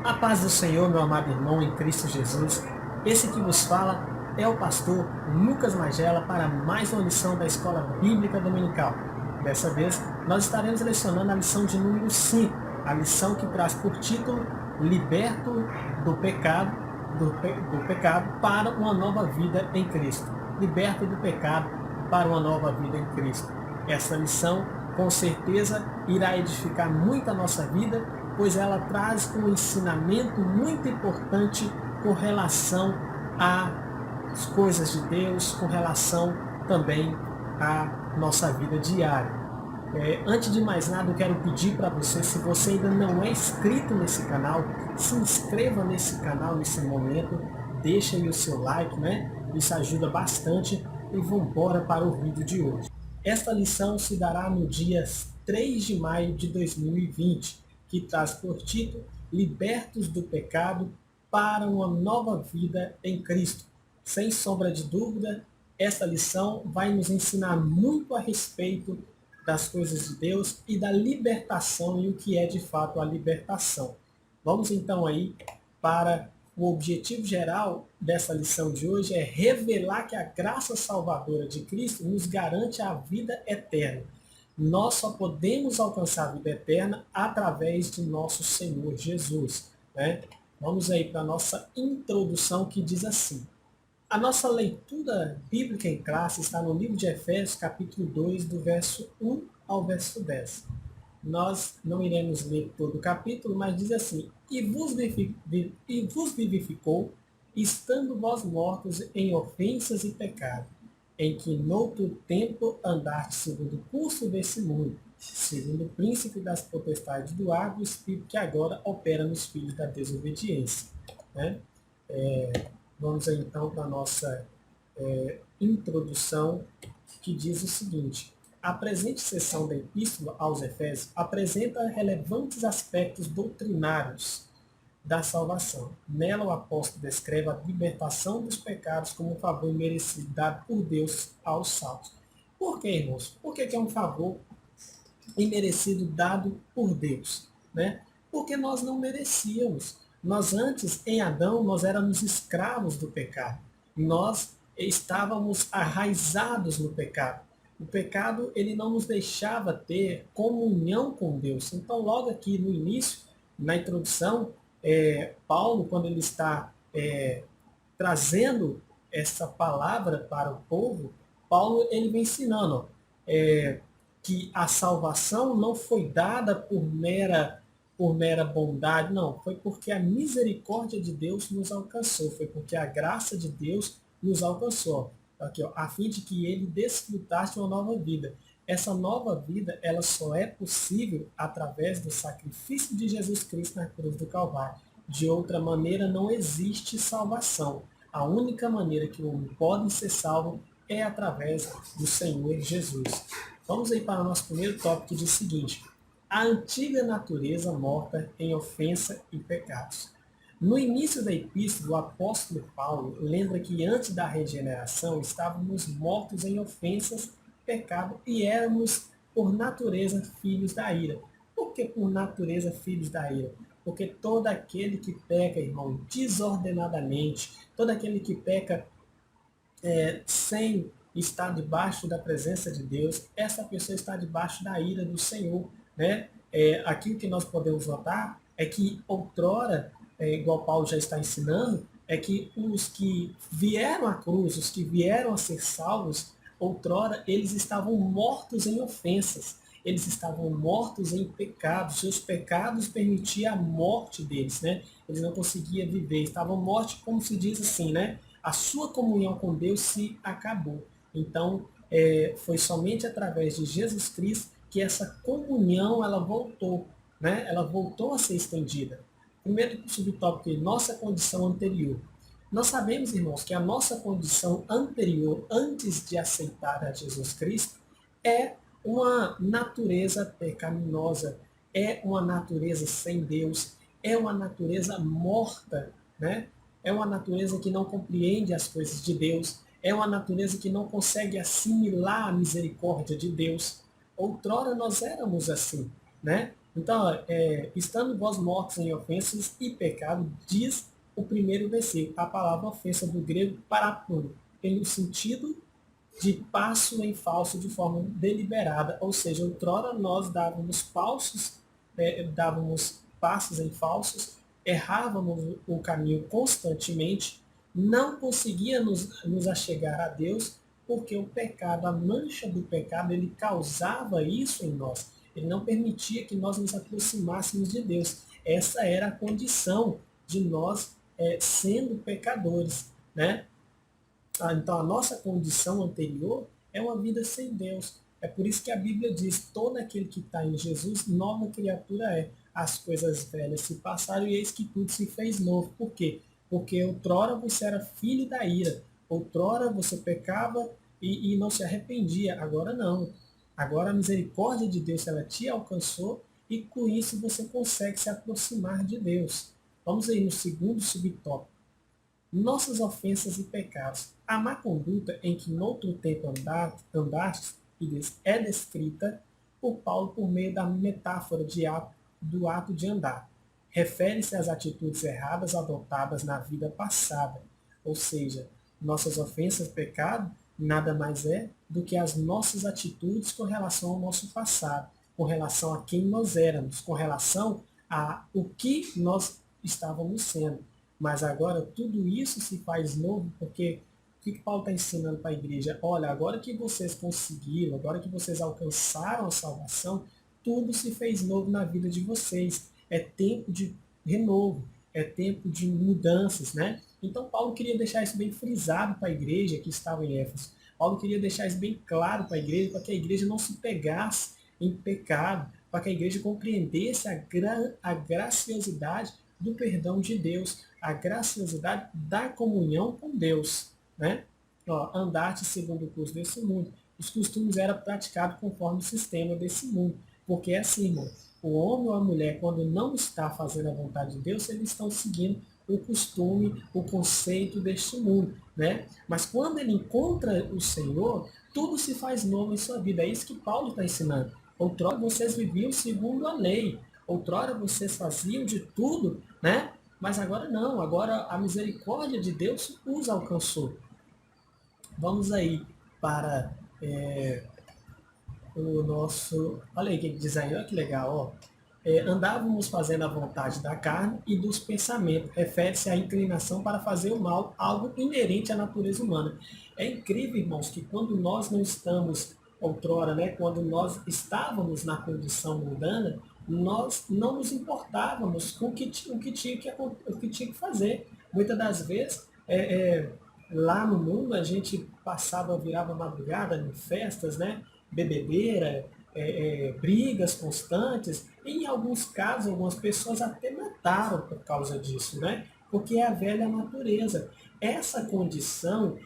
A paz do Senhor, meu amado irmão em Cristo Jesus. Esse que vos fala é o pastor Lucas Magela para mais uma lição da Escola Bíblica Dominical. Dessa vez, nós estaremos lecionando a lição de número 5, a lição que traz por título Liberto do pecado, pecado para uma nova vida em Cristo. Liberto do pecado para uma nova vida em Cristo. Essa lição, com certeza, irá edificar muito a nossa vida, pois ela traz um ensinamento muito importante com relação às coisas de Deus, com relação também à nossa vida diária. Antes de mais nada, eu quero pedir para você, se você ainda não é inscrito nesse canal, se inscreva nesse canal nesse momento, deixa aí o seu like, né? Isso ajuda bastante e vamos embora para o vídeo de hoje. Esta lição se dará no dia 3 de maio de 2020, que traz por título Libertos do Pecado para uma Nova Vida em Cristo. Sem sombra de dúvida, esta lição vai nos ensinar muito a respeito das coisas de Deus e da libertação e o que é de fato a libertação. Vamos então aí para o objetivo geral dessa lição de hoje é revelar que a graça salvadora de Cristo nos garante a vida eterna. Nós só podemos alcançar a vida eterna através de nosso Senhor Jesus, né? Vamos aí para a nossa introdução que diz assim. A nossa leitura bíblica em classe está no livro de Efésios, capítulo 2, do verso 1 ao verso 10. Nós não iremos ler todo o capítulo, mas diz assim, e vos vivificou, estando vós mortos em ofensas e pecado, em que noutro tempo andaste segundo o curso desse mundo, segundo o príncipe das potestades do ar, do espírito que agora opera nos filhos da desobediência. Né? Vamos aí, então para a nossa introdução, que diz o seguinte. A presente seção da Epístola aos Efésios apresenta relevantes aspectos doutrinários da salvação. Nela, o apóstolo descreve a libertação dos pecados como um favor merecido dado por Deus aos salvos. Por que, irmãos? Por que é um favor imerecido dado por Deus? Né? Porque nós não merecíamos. Nós antes, em Adão, nós éramos escravos do pecado. Nós estávamos arraizados no pecado. O pecado, ele não nos deixava ter comunhão com Deus. Então, logo aqui no início, na introdução, Paulo, quando ele está trazendo essa palavra para o povo, Paulo ele vem ensinando que a salvação não foi dada por mera bondade, não. Foi porque a misericórdia de Deus nos alcançou, foi porque a graça de Deus nos alcançou. Aqui, ó, a fim de que ele desfrutasse uma nova vida. Essa nova vida, ela só é possível através do sacrifício de Jesus Cristo na cruz do Calvário. De outra maneira, não existe salvação. A única maneira que o homem pode ser salvo é através do Senhor Jesus. Vamos aí para o nosso primeiro tópico, que diz o seguinte. A antiga natureza morta em ofensa e pecados. No início da epístola, o apóstolo Paulo lembra que antes da regeneração estávamos mortos em ofensas, pecado e éramos, por natureza, filhos da ira. Por que por natureza filhos da ira? Porque todo aquele que peca, irmão, desordenadamente, todo aquele que peca sem estar debaixo da presença de Deus, essa pessoa está debaixo da ira do Senhor. Né? Aqui o que nós podemos notar é que outrora, igual Paulo já está ensinando, é que os que vieram à cruz, os que vieram a ser salvos, outrora eles estavam mortos em ofensas, eles estavam mortos em pecados, seus pecados permitiam a morte deles, né? Eles não conseguiam viver, estavam mortos, como se diz assim, né? A sua comunhão com Deus se acabou. Então, foi somente através de Jesus Cristo que essa comunhão ela voltou, né? Ela voltou a ser estendida. Primeiro subtópico, nossa condição anterior. Nós sabemos, irmãos, que a nossa condição anterior, antes de aceitar a Jesus Cristo, é uma natureza pecaminosa, é uma natureza sem Deus, é uma natureza morta, né? É uma natureza que não compreende as coisas de Deus, é uma natureza que não consegue assimilar a misericórdia de Deus. Outrora nós éramos assim, né? Então, estando vós mortos em ofensas e pecado, diz o primeiro versículo. A palavra ofensa do grego paraplumo tem o sentido de passo em falso de forma deliberada, ou seja, outrora nós dávamos passos em falsos, errávamos o caminho constantemente, não conseguíamos nos achegar a Deus, porque o pecado, a mancha do pecado, ele causava isso em nós. Ele não permitia que nós nos aproximássemos de Deus. Essa era a condição de nós sendo pecadores, né? Então, a nossa condição anterior é uma vida sem Deus. É por isso que a Bíblia diz: todo aquele que está em Jesus, nova criatura é. As coisas velhas se passaram e eis que tudo se fez novo. Por quê? Porque outrora você era filho da ira. Outrora você pecava e não se arrependia. Agora não. Agora a misericórdia de Deus ela te alcançou e com isso você consegue se aproximar de Deus. Vamos aí no segundo subtópico. Nossas ofensas e pecados. A má conduta em que noutro tempo andastes é descrita por Paulo por meio da metáfora do ato de andar. Refere-se às atitudes erradas adotadas na vida passada, ou seja, nossas ofensas e pecado nada mais é do que as nossas atitudes com relação ao nosso passado, com relação a quem nós éramos, com relação a o que nós estávamos sendo. Mas agora tudo isso se faz novo, porque o que Paulo está ensinando para a igreja? Olha, agora que vocês conseguiram, agora que vocês alcançaram a salvação, tudo se fez novo na vida de vocês. É tempo de renovo, é tempo de mudanças, né? Então Paulo queria deixar isso bem frisado para a igreja que estava em Éfeso. Paulo queria deixar isso bem claro para a igreja, para que a igreja não se pegasse em pecado, para que a igreja compreendesse a graciosidade do perdão de Deus, a graciosidade da comunhão com Deus, né? Andar segundo o curso desse mundo. Os costumes eram praticados conforme o sistema desse mundo. Porque é assim, irmão, o homem ou a mulher, quando não está fazendo a vontade de Deus, eles estão seguindo o costume, o conceito deste mundo, né? Mas quando ele encontra o Senhor, tudo se faz novo em sua vida. É isso que Paulo está ensinando. Outrora vocês viviam segundo a lei. Outrora vocês faziam de tudo, né? Mas agora não. Agora a misericórdia de Deus os alcançou. Vamos aí para o nosso... Olha aí o que diz aí, olha que legal, ó. Andávamos fazendo a vontade da carne e dos pensamentos. Refere-se à inclinação para fazer o mal, algo inerente à natureza humana. É incrível, irmãos, que quando nós não estamos, outrora, né, quando nós estávamos na condição mundana, nós não nos importávamos com o que tinha que fazer. Muitas das vezes, lá no mundo, a gente virava madrugada em festas, né, bebedeira, brigas constantes, e em alguns casos, algumas pessoas até mataram por causa disso, né? Porque é a velha natureza. Essa condição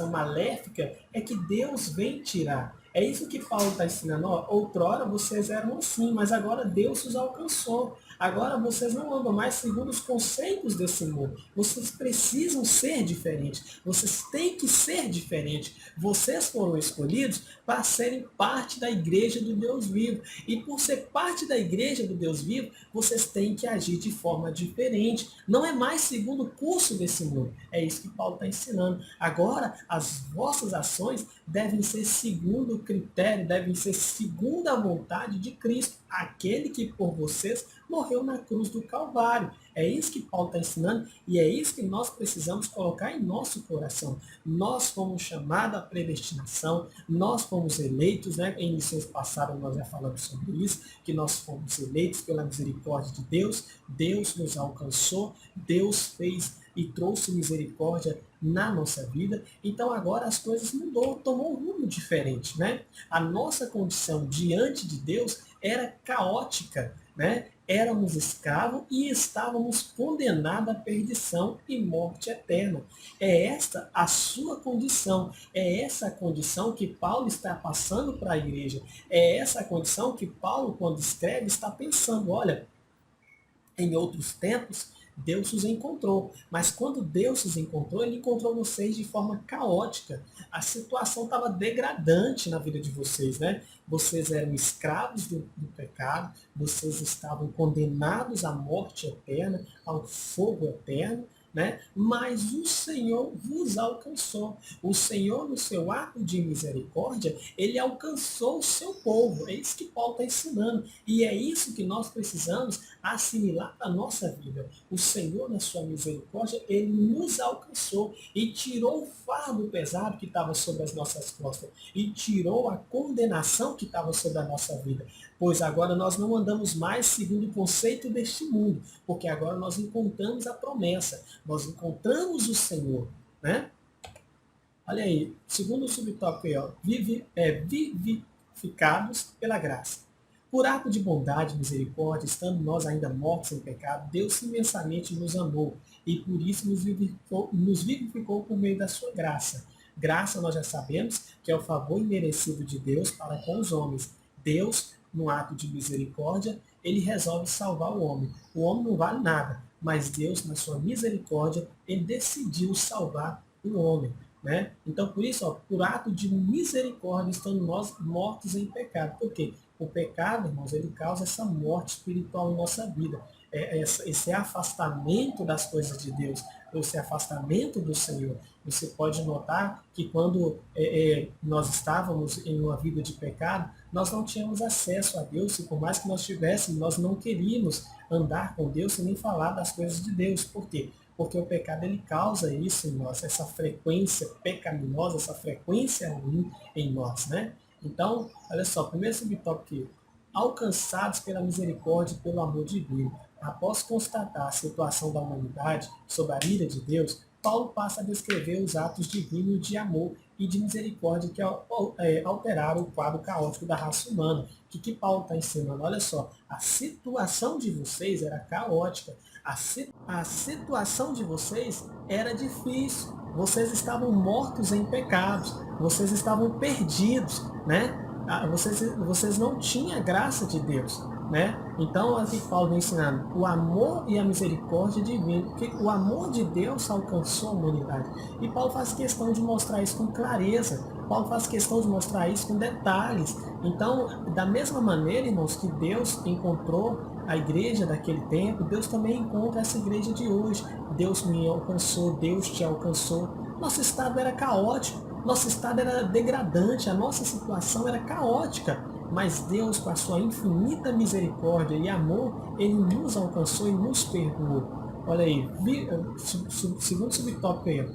maléfica é que Deus vem tirar. É isso que Paulo está ensinando. Ó, outrora vocês eram assim, mas agora Deus os alcançou. Agora vocês não andam mais segundo os conceitos desse mundo. Vocês precisam ser diferentes. Vocês têm que ser diferentes. Vocês foram escolhidos para serem parte da igreja do Deus vivo. E por ser parte da igreja do Deus vivo, vocês têm que agir de forma diferente. Não é mais segundo o curso desse mundo. É isso que Paulo está ensinando. Agora, as vossas ações devem ser segundo o critério, devem ser segundo a vontade de Cristo, aquele que por vocês morreu na cruz do Calvário. É isso que Paulo está ensinando e é isso que nós precisamos colocar em nosso coração. Nós fomos chamados à predestinação, nós fomos eleitos, né? Em lições passadas nós já falamos sobre isso, que nós fomos eleitos pela misericórdia de Deus, Deus nos alcançou, Deus fez e trouxe misericórdia na nossa vida. Então agora as coisas mudou, tomou um rumo diferente, né? A nossa condição diante de Deus era caótica, né? Éramos escravos e estávamos condenados à perdição e morte eterna. É esta a sua condição. É essa a condição que Paulo está passando para a igreja. É essa a condição que Paulo, quando escreve, está pensando. Olha, em outros tempos, Deus os encontrou. Mas quando Deus os encontrou, ele encontrou vocês de forma caótica. A situação estava degradante na vida de vocês, né? Vocês eram escravos do pecado, vocês estavam condenados à morte eterna, ao fogo eterno, né? Mas o Senhor vos alcançou. O Senhor, no seu ato de misericórdia, ele alcançou o seu povo. É isso que Paulo está ensinando. E é isso que nós precisamos assimilar para a nossa vida. O Senhor, na sua misericórdia, ele nos alcançou e tirou o fardo pesado que estava sobre as nossas costas e tirou a condenação que estava sobre a nossa vida. Pois agora nós não andamos mais segundo o conceito deste mundo, porque agora nós encontramos a promessa, nós encontramos o Senhor, né? Olha aí, segundo o subtópico aí, ó, vivificados pela graça. Por ato de bondade e misericórdia, estando nós ainda mortos em pecado, Deus imensamente nos amou e por isso nos vivificou por meio da sua graça. Graça nós já sabemos que é o favor imerecido de Deus para com os homens. Deus, no ato de misericórdia, ele resolve salvar o homem. O homem não vale nada, mas Deus, na sua misericórdia, ele decidiu salvar o homem. Né? Então, por isso, ó, por ato de misericórdia, estando nós mortos em pecado. Por quê? O pecado, irmãos, ele causa essa morte espiritual em nossa vida. Esse afastamento das coisas de Deus, esse afastamento do Senhor. Você pode notar que quando nós estávamos em uma vida de pecado, nós não tínhamos acesso a Deus, e por mais que nós tivéssemos, nós não queríamos andar com Deus e nem falar das coisas de Deus. Por quê? Porque o pecado ele causa isso em nós, essa frequência pecaminosa, essa frequência ruim em nós, né? Então, olha só, primeiro subtópico aqui, alcançados pela misericórdia e pelo amor divino. Após constatar a situação da humanidade sob a ira de Deus, Paulo passa a descrever os atos divinos de amor e de misericórdia que alteraram o quadro caótico da raça humana. O que Paulo está ensinando? Olha só, a situação de vocês era caótica, a situação de vocês era difícil, vocês estavam mortos em pecados, vocês estavam perdidos, né? Vocês não tinham a graça de Deus, né? Então, aqui Paulo vem ensinando o amor e a misericórdia divina, porque o amor de Deus alcançou a humanidade. E Paulo faz questão de mostrar isso com clareza, Paulo faz questão de mostrar isso com detalhes. Então, da mesma maneira, irmãos, que Deus encontrou a igreja daquele tempo, Deus também encontra essa igreja de hoje. Deus me alcançou, Deus te alcançou. Nosso estado era caótico, nosso estado era degradante, a nossa situação era caótica. Mas Deus, com a sua infinita misericórdia e amor, ele nos alcançou e nos perdoou. Olha aí, segundo subtópico aí,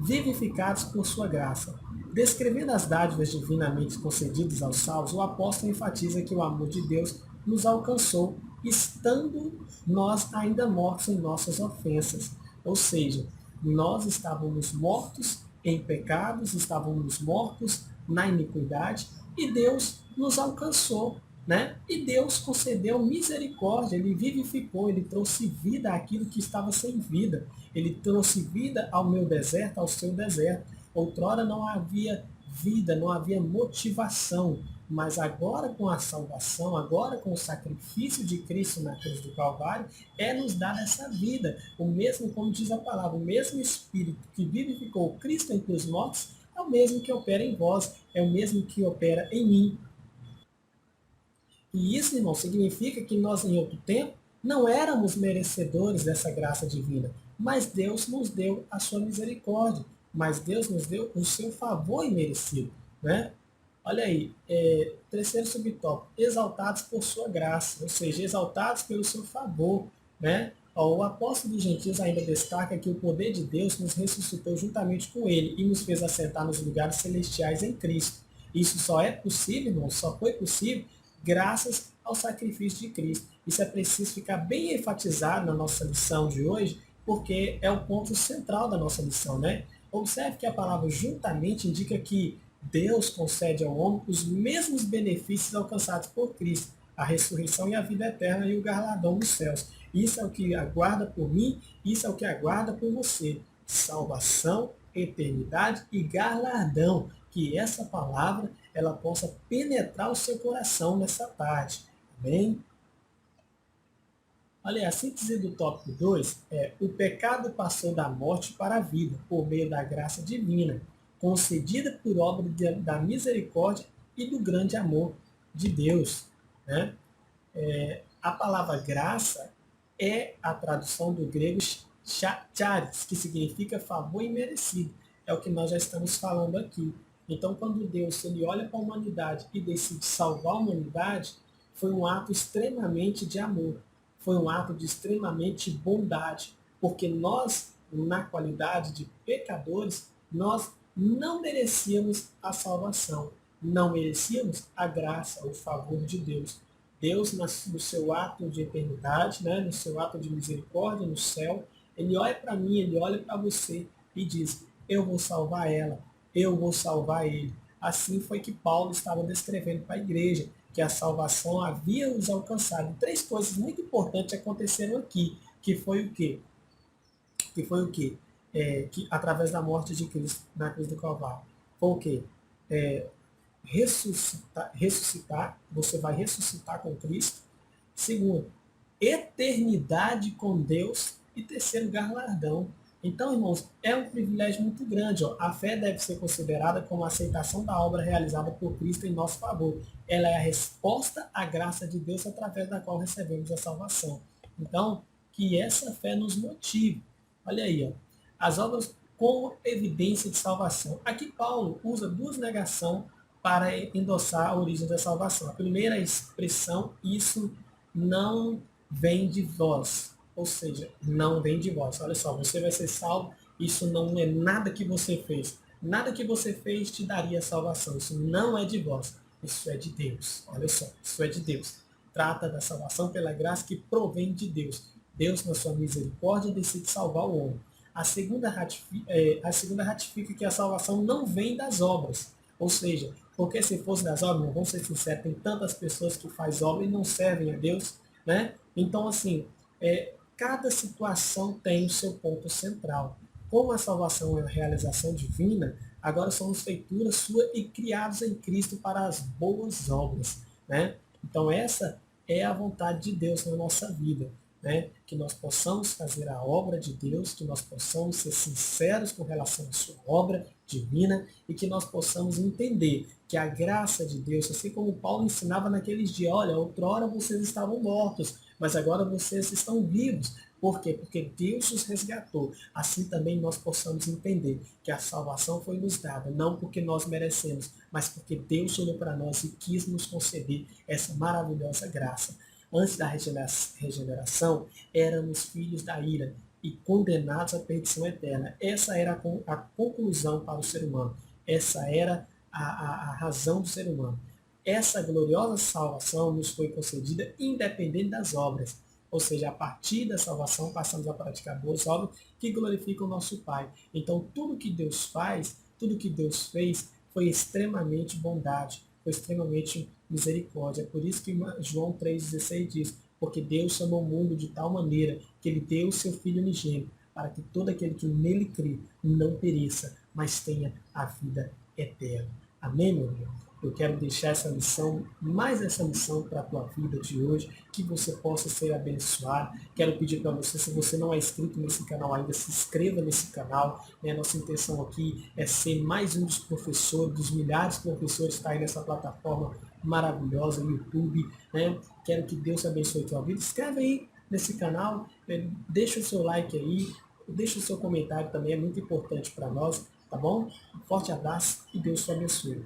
vivificados por sua graça. Descrevendo as dádivas divinamente concedidas aos salvos, o apóstolo enfatiza que o amor de Deus nos alcançou, estando nós ainda mortos em nossas ofensas. Ou seja, nós estávamos mortos em pecados, estávamos mortos na iniquidade, e Deus nos alcançou, né? E Deus concedeu misericórdia, ele vivificou, ele trouxe vida àquilo que estava sem vida. Ele trouxe vida ao meu deserto, ao seu deserto. Outrora não havia vida, não havia motivação, mas agora com a salvação, agora com o sacrifício de Cristo na cruz do Calvário, é nos dar essa vida. O mesmo, como diz a palavra, o mesmo Espírito que vivificou Cristo entre os mortos, é o mesmo que opera em vós, é o mesmo que opera em mim. E isso, irmão, significa que nós, em outro tempo, não éramos merecedores dessa graça divina, mas Deus nos deu a sua misericórdia, mas Deus nos deu o seu favor imerecido, né? Olha aí, terceiro subtópico, exaltados por sua graça, ou seja, exaltados pelo seu favor, né? Ó, o apóstolo dos gentios ainda destaca que o poder de Deus nos ressuscitou juntamente com ele e nos fez assentar nos lugares celestiais em Cristo. Isso só é possível, irmão, só foi possível graças ao sacrifício de Cristo. Isso é preciso ficar bem enfatizado na nossa lição de hoje, porque é o ponto central da nossa lição, né? Observe que a palavra juntamente indica que Deus concede ao homem os mesmos benefícios alcançados por Cristo, a ressurreição e a vida eterna e o galardão dos céus. Isso é o que aguarda por mim, isso é o que aguarda por você. Salvação, eternidade e galardão. Que essa palavra ela possa penetrar o seu coração nessa tarde. Amém? Olha, a síntese do tópico 2 é: o pecado passou da morte para a vida, por meio da graça divina, concedida por obra da misericórdia e do grande amor de Deus. Né? A palavra graça é a tradução do grego charis, que significa favor imerecido. É o que nós já estamos falando aqui. Então, quando Deus ele olha para a humanidade e decide salvar a humanidade, foi um ato extremamente de amor, foi um ato de extremamente bondade, porque nós, na qualidade de pecadores, nós não merecíamos a salvação, não merecíamos a graça, o favor de Deus. Deus, no seu ato de eternidade, né, no seu ato de misericórdia no céu, ele olha para mim, ele olha para você e diz: eu vou salvar ela, eu vou salvar ele. Assim foi que Paulo estava descrevendo para a igreja, que a salvação havia os alcançado. Três coisas muito importantes aconteceram aqui, que foi o quê? Que foi o quê? Que através da morte de Cristo na cruz do Calvário. Foi o quê? Ressuscitar, você vai ressuscitar com Cristo. Segundo, eternidade com Deus. E terceiro, galardão. Então, irmãos, é um privilégio muito grande. Ó. A fé deve ser considerada como a aceitação da obra realizada por Cristo em nosso favor. Ela é a resposta à graça de Deus através da qual recebemos a salvação. Então, que essa fé nos motive. Olha aí, ó. As obras como evidência de salvação. Aqui Paulo usa duas negações para endossar a origem da salvação. A primeira expressão, isso não vem de vós. Ou seja, não vem de vós. Olha só, você vai ser salvo, isso não é nada que você fez. Nada que você fez te daria salvação. Isso não é de vós. Isso é de Deus. Olha só, isso é de Deus. Trata da salvação pela graça que provém de Deus. Deus, na sua misericórdia, decide salvar o homem. A segunda ratifica que a salvação não vem das obras. Ou seja, porque se fosse das obras, vamos ser sinceros, tem tantas pessoas que fazem obra e não servem a Deus, né? Então, assim, cada situação tem o seu ponto central. Como a salvação é a realização divina, agora somos feituras sua e criados em Cristo para as boas obras, né? Então, essa é a vontade de Deus na nossa vida. Né? Que nós possamos fazer a obra de Deus, que nós possamos ser sinceros com relação à sua obra divina e que nós possamos entender que a graça de Deus, assim como Paulo ensinava naqueles dias, olha, outrora vocês estavam mortos, mas agora vocês estão vivos. Por quê? Porque Deus os resgatou. Assim também nós possamos entender que a salvação foi nos dada, não porque nós merecemos, mas porque Deus olhou para nós e quis nos conceder essa maravilhosa graça. Antes da regeneração, éramos filhos da ira e condenados à perdição eterna. Essa era a conclusão para o ser humano. Essa era a razão do ser humano. Essa gloriosa salvação nos foi concedida independente das obras. Ou seja, a partir da salvação passamos a praticar boas obras que glorificam o nosso Pai. Então, tudo que Deus faz, tudo que Deus fez, foi extremamente bondade, foi extremamente misericórdia. É por isso que João 3,16 diz: porque Deus amou o mundo de tal maneira que ele deu o seu Filho unigênito, para que todo aquele que nele crê não pereça, mas tenha a vida eterna. Amém, meu irmão? Eu quero deixar essa lição, mais essa lição para a tua vida de hoje, que você possa ser abençoado. Quero pedir para você, se você não é inscrito nesse canal ainda, se inscreva nesse canal. Né? Nossa intenção aqui é ser mais um dos professores, dos milhares de professores que estão aí nessa plataforma maravilhosa, YouTube. Né? Quero que Deus abençoe a tua vida. Escreve aí nesse canal, deixa o seu like aí, deixa o seu comentário também, é muito importante para nós, tá bom? Um forte abraço e Deus te abençoe.